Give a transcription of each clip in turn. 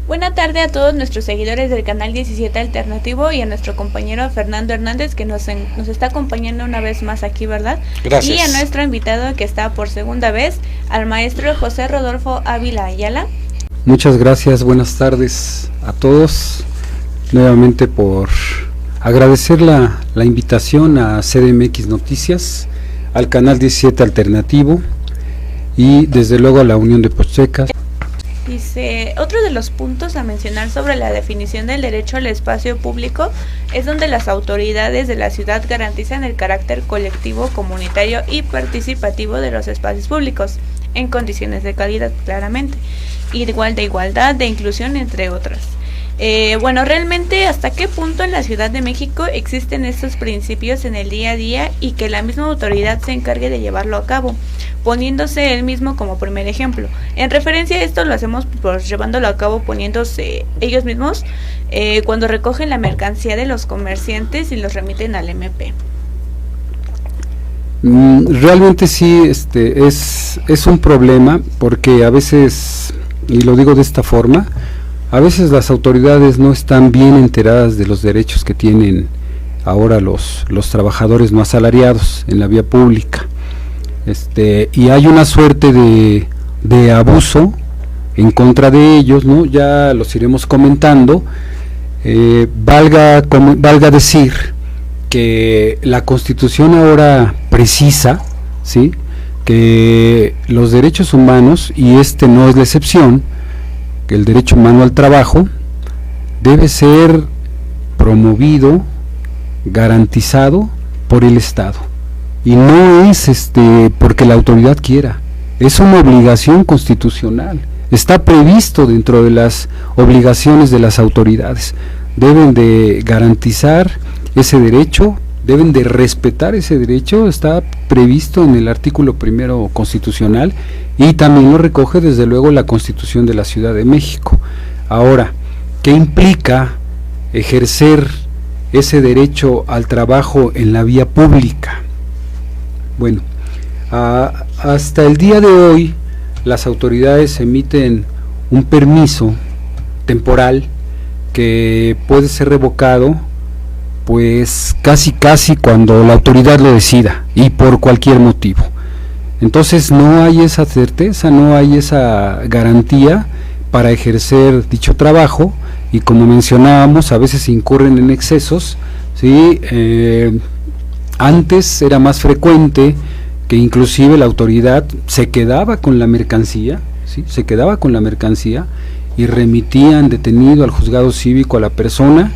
Buena tarde a todos nuestros seguidores del canal 17 Alternativo y a nuestro compañero Fernando Hernández que nos está acompañando una vez más aquí, ¿verdad? Gracias. Y a nuestro invitado que está por segunda vez, al maestro José Rodolfo Ávila Ayala. Muchas gracias, buenas tardes a todos. Nuevamente por agradecer la invitación a CDMX Noticias, al canal 17 Alternativo y desde luego a la Unión de Postecas. Dice, otro de los puntos a mencionar sobre la definición del derecho al espacio público es donde las autoridades de la ciudad garantizan el carácter colectivo, comunitario y participativo de los espacios públicos, en condiciones de calidad claramente, igual de igualdad, de inclusión, entre otras. Realmente, ¿hasta qué punto en la Ciudad de México existen estos principios en el día a día y que la misma autoridad se encargue de llevarlo a cabo, poniéndose él mismo como primer ejemplo? En referencia a esto lo hacemos pues llevándolo a cabo poniéndose ellos mismos cuando recogen la mercancía de los comerciantes y los remiten al MP. Realmente sí, es un problema porque a veces, y lo digo de esta forma, a veces las autoridades no están bien enteradas de los derechos que tienen ahora los trabajadores no asalariados en la vía pública, y hay una suerte de abuso en contra de ellos, ¿no? Ya los iremos comentando. Valga decir que la Constitución ahora precisa, ¿sí?, que los derechos humanos, y este no es la excepción, que el derecho humano al trabajo debe ser promovido, garantizado por el Estado, y no es porque la autoridad quiera, es una obligación constitucional, está previsto dentro de las obligaciones de las autoridades, deben de garantizar ese derecho, deben de respetar ese derecho, está previsto en el artículo 1 constitucional y también lo recoge desde luego la Constitución de la Ciudad de México. Ahora, ¿qué implica ejercer ese derecho al trabajo en la vía pública? Bueno, hasta el día de hoy las autoridades emiten un permiso temporal que puede ser revocado pues casi cuando la autoridad lo decida y por cualquier motivo. Entonces no hay esa certeza, no hay esa garantía para ejercer dicho trabajo, y como mencionábamos, a veces incurren en excesos, ¿sí? Antes era más frecuente que inclusive la autoridad se quedaba con la mercancía, ¿sí?, se quedaba con la mercancía y remitían detenido al juzgado cívico a la persona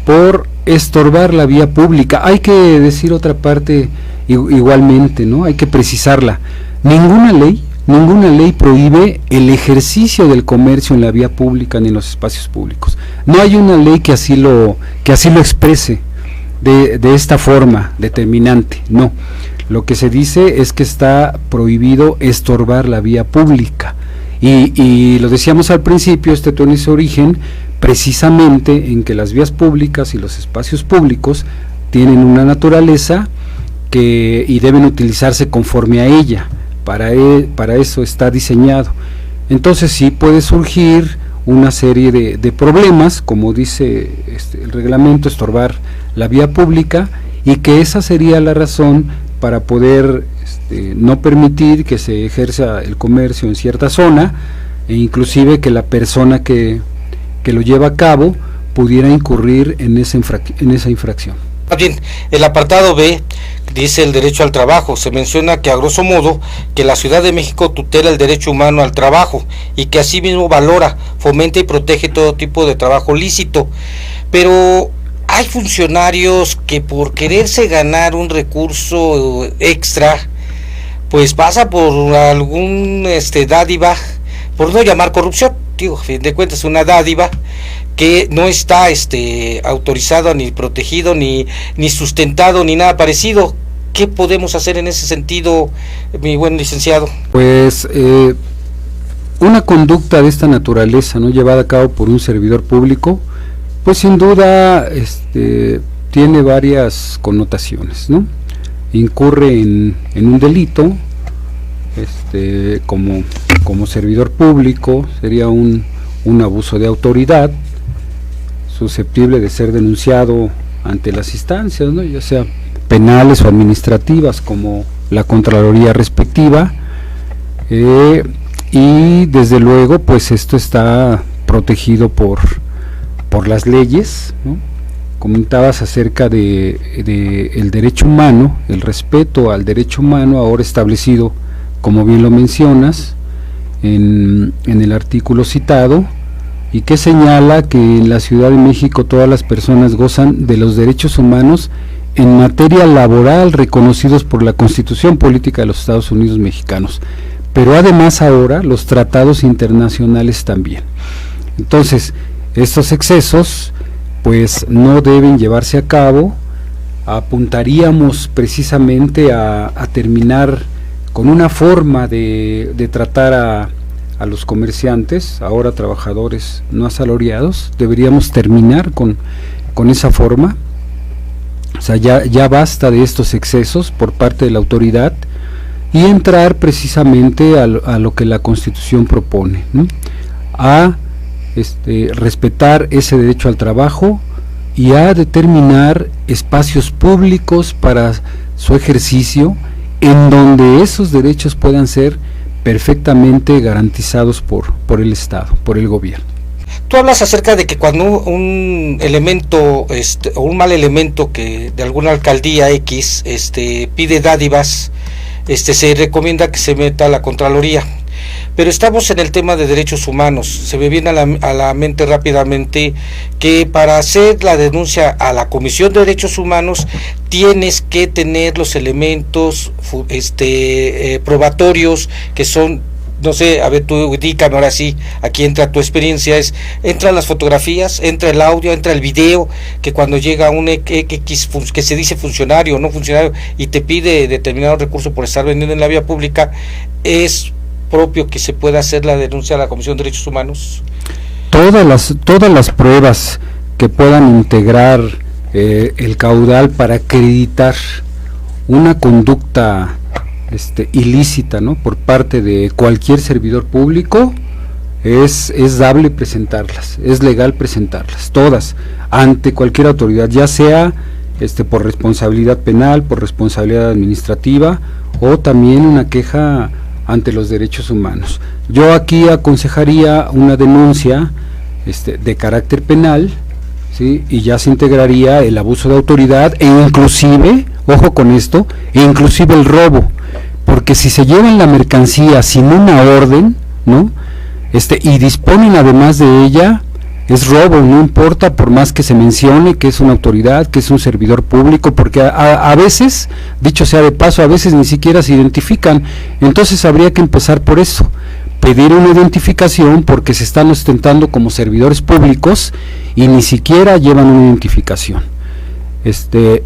por estorbar la vía pública. Hay que decir otra parte igualmente, ¿no? Hay que precisarla. Ninguna ley prohíbe el ejercicio del comercio en la vía pública ni en los espacios públicos. No hay una ley que así lo exprese de esta forma determinante, no. Lo que se dice es que está prohibido estorbar la vía pública. Y lo decíamos al principio, tiene su origen precisamente en que las vías públicas y los espacios públicos tienen una naturaleza y deben utilizarse conforme a ella, para eso está diseñado. Entonces sí puede surgir una serie de problemas, como dice el reglamento, estorbar la vía pública, y que esa sería la razón para poder no permitir que se ejerza el comercio en cierta zona, e inclusive que la persona que lo lleva a cabo pudiera incurrir en esa infracción. Bien, el apartado B dice el derecho al trabajo. Se menciona que a grosso modo que la Ciudad de México tutela el derecho humano al trabajo y que asimismo valora, fomenta y protege todo tipo de trabajo lícito, pero hay funcionarios que por quererse ganar un recurso extra pues pasa por algún dádiva, por no llamar corrupción, digo, a fin de cuentas una dádiva que no está autorizado, ni protegido, ni sustentado, ni nada parecido. ¿Qué podemos hacer en ese sentido, mi buen licenciado? Pues una conducta de esta naturaleza, no llevada a cabo por un servidor público, pues sin duda tiene varias connotaciones, ¿no? Incurre en un delito, como servidor público, sería un un abuso de autoridad susceptible de ser denunciado ante las instancias, ¿no?, ya sea penales o administrativas, como la Contraloría respectiva, y desde luego pues esto está protegido por las leyes, ¿no? Comentabas acerca de el derecho humano, el respeto al derecho humano, ahora establecido, como bien lo mencionas, en el artículo citado, y que señala que en la Ciudad de México todas las personas gozan de los derechos humanos en materia laboral reconocidos por la Constitución Política de los Estados Unidos Mexicanos, pero además ahora los tratados internacionales también. Entonces, estos excesos pues no deben llevarse a cabo. Apuntaríamos precisamente a terminar con una forma de tratar a los comerciantes, ahora trabajadores no asalariados. Deberíamos terminar con esa forma. O sea, ya basta de estos excesos por parte de la autoridad, y entrar precisamente a lo que la Constitución propone, ¿no?, a respetar ese derecho al trabajo y a determinar espacios públicos para su ejercicio, en donde esos derechos puedan ser perfectamente garantizados por el Estado, por el gobierno. Tú hablas acerca de que cuando un elemento o un mal elemento que de alguna alcaldía X pide dádivas, se recomienda que se meta a la Contraloría. Pero estamos en el tema de derechos humanos. Se me viene a la mente rápidamente que para hacer la denuncia a la Comisión de Derechos Humanos tienes que tener los elementos probatorios que son, no sé, a ver, tú indícame ahora sí, aquí entra tu experiencia, entran las fotografías, entra el audio, entra el video, que cuando llega un X que se dice funcionario o no funcionario y te pide determinado recurso por estar vendiendo en la vía pública, es propio que se pueda hacer la denuncia a la Comisión de Derechos Humanos. Todas las pruebas que puedan integrar el caudal para acreditar una conducta ilícita, ¿no?, por parte de cualquier servidor público, es dable presentarlas, es legal presentarlas, todas, ante cualquier autoridad, ya sea por responsabilidad penal, por responsabilidad administrativa, o también una queja ante los derechos humanos. Yo aquí aconsejaría una denuncia de carácter penal, ¿sí?, y ya se integraría el abuso de autoridad e inclusive, ojo con esto, inclusive el robo, porque si se llevan la mercancía sin una orden, ¿no?, y disponen además de ella, es robo, no importa, por más que se mencione que es una autoridad, que es un servidor público, porque a veces, dicho sea de paso, a veces ni siquiera se identifican. Entonces habría que empezar por eso, pedir una identificación, porque se están ostentando como servidores públicos y ni siquiera llevan una identificación.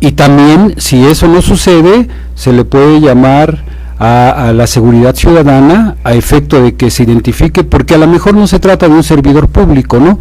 Y también, si eso no sucede, se le puede llamar a la seguridad ciudadana a efecto de que se identifique, porque a lo mejor no se trata de un servidor público, ¿no?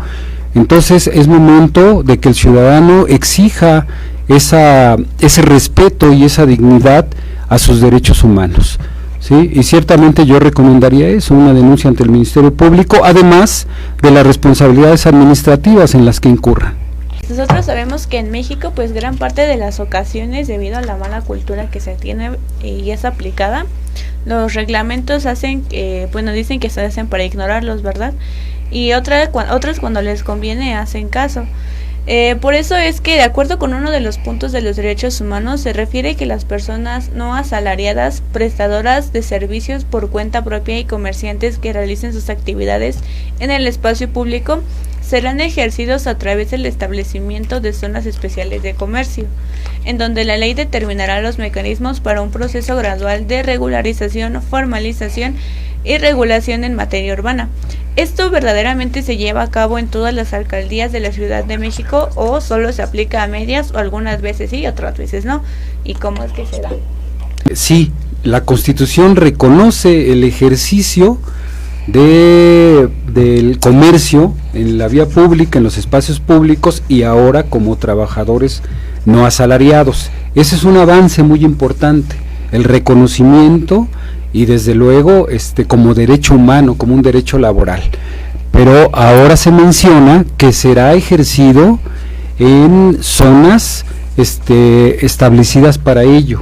Entonces es momento de que el ciudadano exija ese respeto y esa dignidad a sus derechos humanos, ¿sí? Y ciertamente yo recomendaría eso, una denuncia ante el Ministerio Público, además de las responsabilidades administrativas en las que incurran. Nosotros sabemos que en México, pues gran parte de las ocasiones, debido a la mala cultura que se tiene y es aplicada, los reglamentos hacen, dicen que se hacen para ignorarlos, ¿verdad? Y otras cuando les conviene hacen caso. Por eso es que, de acuerdo con uno de los puntos de los derechos humanos, se refiere que las personas no asalariadas, prestadoras de servicios por cuenta propia y comerciantes que realicen sus actividades en el espacio público serán ejercidos a través del establecimiento de zonas especiales de comercio, en donde la ley determinará los mecanismos para un proceso gradual de regularización, formalización y regulación en materia urbana. ¿Esto verdaderamente se lleva a cabo en todas las alcaldías de la Ciudad de México o solo se aplica a medias, o algunas veces sí y otras veces no? ¿Y cómo es que se da? Sí, la Constitución reconoce el ejercicio del comercio en la vía pública, en los espacios públicos, y ahora como trabajadores no asalariados. Ese es un avance muy importante, el reconocimiento, y desde luego como derecho humano, como un derecho laboral. pero ahora se menciona que será ejercido en zonas establecidas para ello,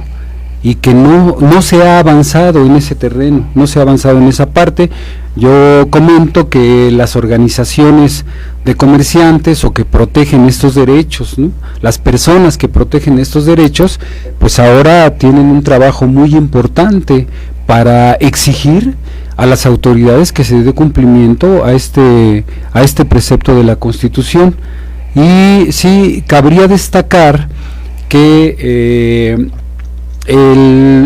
y que no se ha avanzado en ese terreno, no se ha avanzado en esa parte. Yo comento que las organizaciones de comerciantes o que protegen estos derechos, ¿no?, las personas que protegen estos derechos, pues ahora tienen un trabajo muy importante para exigir a las autoridades que se dé cumplimiento a este precepto de la Constitución. Y sí, cabría destacar que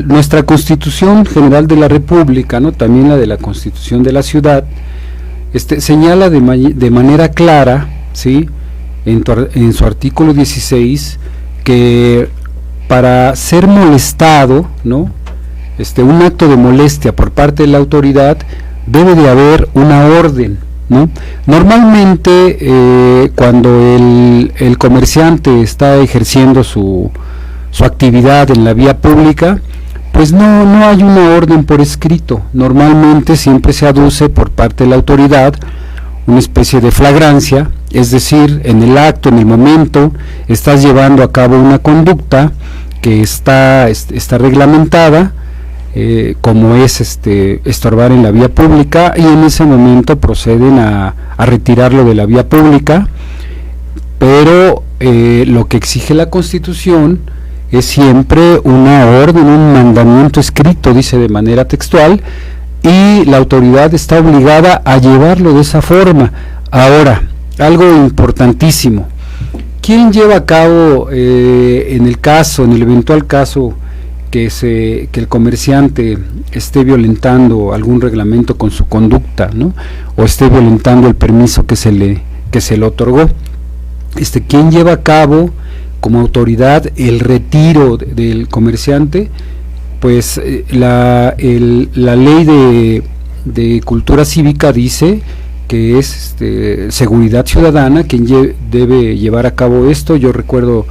nuestra Constitución General de la República, ¿no?, también la de la Constitución de la Ciudad, señala de manera clara, ¿sí?, en su artículo 16, que para ser molestado, ¿no?, un acto de molestia por parte de la autoridad, debe de haber una orden, ¿no? Normalmente cuando el comerciante está ejerciendo su actividad en la vía pública, pues no hay una orden por escrito. Normalmente siempre se aduce por parte de la autoridad una especie de flagrancia, es decir, en el acto, en el momento, estás llevando a cabo una conducta que está reglamentada, como es estorbar en la vía pública, y en ese momento proceden a retirarlo de la vía pública. Pero lo que exige la Constitución es siempre una orden, un mandamiento escrito, dice de manera textual, y la autoridad está obligada a llevarlo de esa forma. Ahora, algo importantísimo: ¿quién lleva a cabo en el eventual caso que el comerciante esté violentando algún reglamento con su conducta, ¿no?, o esté violentando el permiso que se le otorgó? ¿Quién lleva a cabo como autoridad el retiro del comerciante? Pues la ley de cultura cívica dice que es seguridad ciudadana quien debe llevar a cabo esto. Yo recuerdo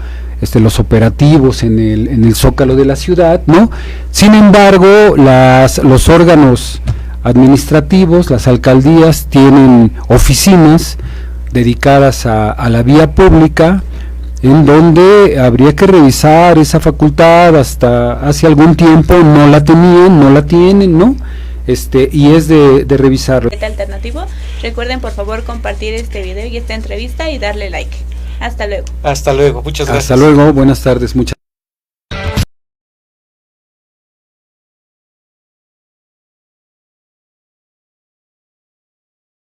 los operativos en el Zócalo de la ciudad, ¿no? Sin embargo, los órganos administrativos, las alcaldías, tienen oficinas dedicadas a la vía pública, en donde habría que revisar esa facultad. Hasta hace algún tiempo no la tienen, ¿no? Y es de revisarlo. Alternativo, recuerden por favor compartir este video y esta entrevista y darle like. Hasta luego. Hasta luego, muchas gracias. Hasta luego, buenas tardes, muchas